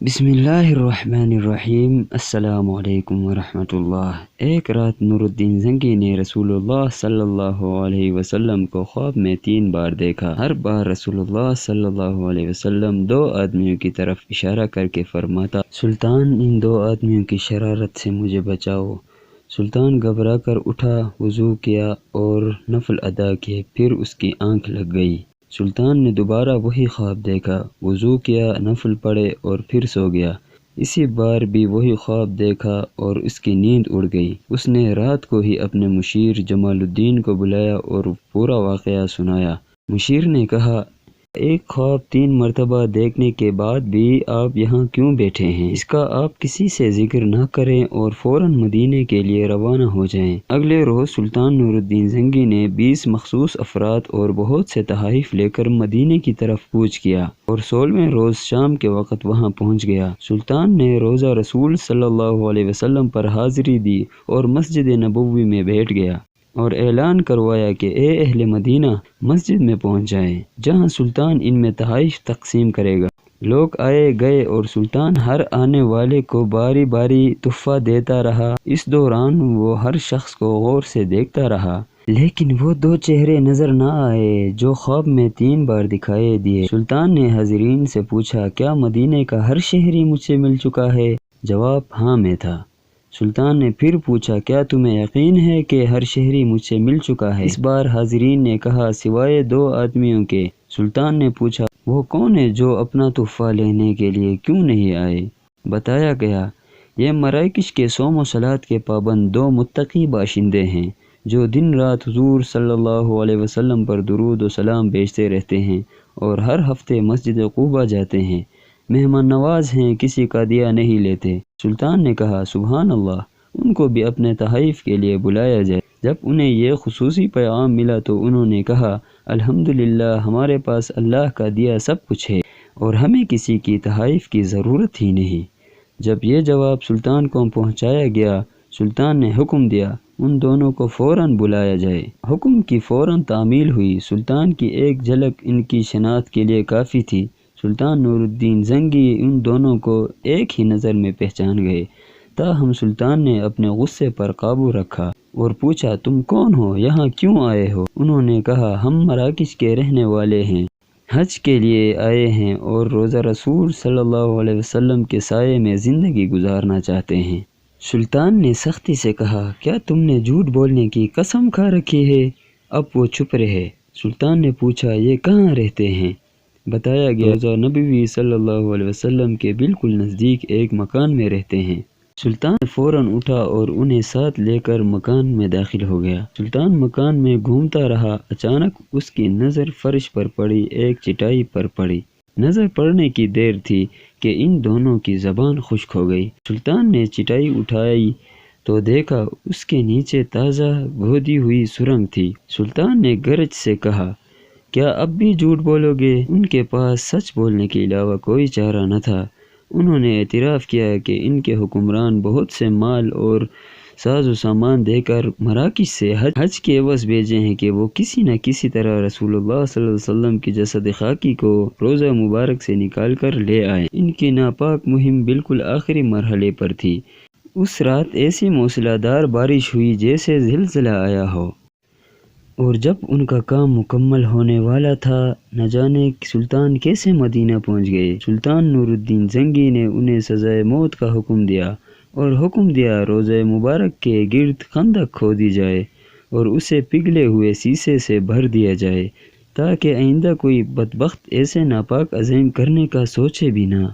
بسم اللہ الرحمن الرحیم۔ السلام علیکم ورحمۃ اللہ۔ ایک رات نور الدین زنگی نے رسول اللہ صلی اللہ علیہ وسلم کو خواب میں 3 بار دیکھا۔ ہر بار رسول اللہ صلی اللہ علیہ وسلم 2 آدمیوں کی طرف اشارہ کر کے فرماتا، سلطان ان 2 آدمیوں کی شرارت سے مجھے بچاؤ۔ سلطان گھبرا کر اٹھا، وضو کیا اور نفل ادا کیے، پھر اس کی آنکھ لگ گئی۔ سلطان نے دوبارہ وہی خواب دیکھا، وضو کیا، نفل پڑھے اور پھر سو گیا۔ اسی بار بھی وہی خواب دیکھا اور اس کی نیند اڑ گئی۔ اس نے رات کو ہی اپنے مشیر جمال الدین کو بلایا اور پورا واقعہ سنایا۔ مشیر نے کہا، ایک خواب 3 مرتبہ دیکھنے کے بعد بھی آپ یہاں کیوں بیٹھے ہیں؟ اس کا آپ کسی سے ذکر نہ کریں اور فوراً مدینے کے لیے روانہ ہو جائیں۔ اگلے روز سلطان نور الدین زنگی نے 20 مخصوص افراد اور بہت سے تحائف لے کر مدینے کی طرف کوچ کیا اور 16ویں روز شام کے وقت وہاں پہنچ گیا۔ سلطان نے روضہ رسول صلی اللہ علیہ وسلم پر حاضری دی اور مسجد نبوی میں بیٹھ گیا اور اعلان کروایا کہ اے اہل مدینہ، مسجد میں پہنچ جائیں، جہاں سلطان ان میں تحائف تقسیم کرے گا۔ لوگ آئے گئے اور سلطان ہر آنے والے کو باری باری تحفہ دیتا رہا۔ اس دوران وہ ہر شخص کو غور سے دیکھتا رہا، لیکن وہ 2 چہرے نظر نہ آئے جو خواب میں 3 بار دکھائے دیے۔ سلطان نے حاضرین سے پوچھا، کیا مدینے کا ہر شہری مجھ سے مل چکا ہے؟ جواب ہاں میں تھا۔ سلطان نے پھر پوچھا، کیا تمہیں یقین ہے کہ ہر شہری مجھ سے مل چکا ہے؟ اس بار حاضرین نے کہا، سوائے 2 آدمیوں کے۔ سلطان نے پوچھا، وہ کون ہے جو اپنا تحفہ لینے کے لیے کیوں نہیں آئے؟ بتایا گیا، یہ مراکش کے صوم و صلات کے پابند 2 متقی باشندے ہیں جو دن رات حضور صلی اللہ علیہ وسلم پر درود و سلام بھیجتے رہتے ہیں اور ہر ہفتے مسجد قباء جاتے ہیں۔ مہمان نواز ہیں، کسی کا دیا نہیں لیتے۔ سلطان نے کہا، سبحان اللہ، ان کو بھی اپنے تحائف کے لیے بلایا جائے۔ جب انہیں یہ خصوصی پیغام ملا تو انہوں نے کہا، الحمدللہ، ہمارے پاس اللہ کا دیا سب کچھ ہے اور ہمیں کسی کی تحائف کی ضرورت ہی نہیں۔ جب یہ جواب سلطان کو پہنچایا گیا، سلطان نے حکم دیا ان دونوں کو فوراً بلایا جائے۔ حکم کی فوراً تعمیل ہوئی۔ سلطان کی ایک جھلک ان کی شناخت کے لیے کافی تھی۔ سلطان نور الدین زنگی ان دونوں کو ایک ہی نظر میں پہچان گئے۔ تاہم سلطان نے اپنے غصے پر قابو رکھا اور پوچھا، تم کون ہو؟ یہاں کیوں آئے ہو؟ انہوں نے کہا، ہم مراکش کے رہنے والے ہیں، حج کے لیے آئے ہیں اور روضہ رسول صلی اللہ علیہ وسلم کے سائے میں زندگی گزارنا چاہتے ہیں۔ سلطان نے سختی سے کہا، کیا تم نے جھوٹ بولنے کی قسم کھا رکھی ہے؟ اب وہ چپ رہے۔ سلطان نے پوچھا، یہ کہاں رہتے ہیں؟ بتایا گیا، روضہ نبوی صلی اللہ علیہ وسلم کے بالکل نزدیک ایک مکان میں رہتے ہیں۔ سلطان فوراً اٹھا اور انہیں ساتھ لے کر مکان میں داخل ہو گیا۔ سلطان مکان میں گھومتا رہا۔ اچانک اس کی نظر فرش پر پڑی، ایک چٹائی پر پڑی۔ نظر پڑنے کی دیر تھی کہ ان دونوں کی زبان خشک ہو گئی۔ سلطان نے چٹائی اٹھائی تو دیکھا اس کے نیچے تازہ کھودی ہوئی سرنگ تھی۔ سلطان نے گرج سے کہا، کیا اب بھی جھوٹ بولو گے؟ ان کے پاس سچ بولنے کے علاوہ کوئی چارہ نہ تھا۔ انہوں نے اعتراف کیا کہ ان کے حکمران بہت سے مال اور ساز و سامان دے کر مراکش سے حج کے عوض بھیجے ہیں کہ وہ کسی نہ کسی طرح رسول اللہ صلی اللہ علیہ وسلم کی جسد خاکی کو روضہ مبارک سے نکال کر لے آئے۔ ان کی ناپاک مہم بالکل آخری مرحلے پر تھی۔ اس رات ایسی موسلا دھار بارش ہوئی جیسے زلزلہ آیا ہو، اور جب ان کا کام مکمل ہونے والا تھا، نہ جانے سلطان کیسے مدینہ پہنچ گئے۔ سلطان نور الدین زنگی نے انہیں سزائے موت کا حکم دیا اور حکم دیا روضہ مبارک کے گرد خندق کھودی جائے اور اسے پگھلے ہوئے سیسے سے بھر دیا جائے تاکہ آئندہ کوئی بدبخت ایسے ناپاک عزائم کرنے کا سوچے بھی نہ۔